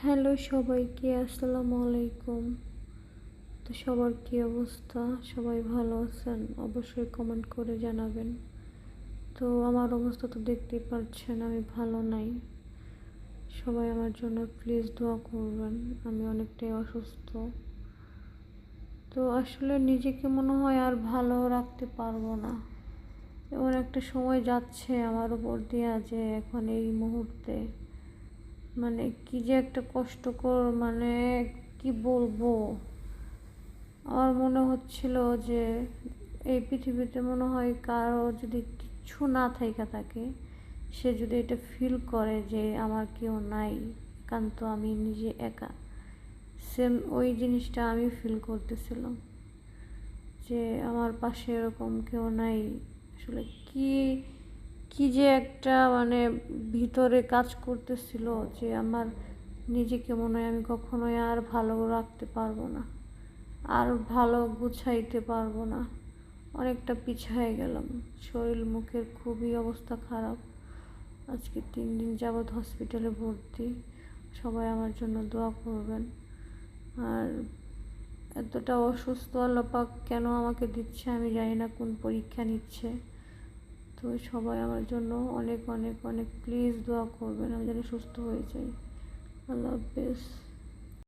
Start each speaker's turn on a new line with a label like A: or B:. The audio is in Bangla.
A: হ্যালো সবাইকে, আসসালামু আলাইকুম। তো সবার কী অবস্থা? সবাই ভালো আছেন? অবশ্যই কমেন্ট করে জানাবেন। তো আমার অবস্থা তো দেখতেই পাচ্ছেন, আমি ভালো নাই। সবাই আমার জন্য প্লিজ দোয়া করবেন। আমি অনেকটাই অসুস্থ। তো আসলে নিজেকে মনে হয় আর ভালো রাখতে পারবো না। এমন একটা সময় যাচ্ছে আমার উপর দিয়া যে এখন এই মুহূর্তে মানে কি যে একটা কষ্টকর, মানে কি বলবো, আমার মনে হচ্ছিল যে এই পৃথিবীতে মনে হয় কারো যদি কিচ্ছু না থাইকা থাকে, সে যদি এটা ফিল করে যে আমার কেউ নাই, একান্ত আমি নিজে একা, সেম ওই জিনিসটা আমি ফিল করতেছিলাম যে আমার পাশে এরকম কেউ নাই। আসলে কি কি যে একটা মানে ভিতরে কাজ করতেছিল যে আমার নিজেকে মনে হয় আমি কখনোই আর ভালো রাখতে পারবো না, আর ভালো গুছাইতে পারবো না। অনেকটা পিছায় গেলাম। শরীর মুখের খুবই অবস্থা খারাপ। আজকে 3 দিন যাবৎ হসপিটালে ভর্তি। সবাই আমার জন্য দোয়া করবেন। আর এতটা অসুস্থ আল্লাহ পাক কেন আমাকে দিচ্ছে আমি জানি না, কোন পরীক্ষা নিচ্ছে। তো সবাই আমার জন্য অনেক অনেক অনেক প্লিজ দোয়া করবেন, আমি যেন সুস্থ হয়ে যাই। আল্লাহ হাফেজ।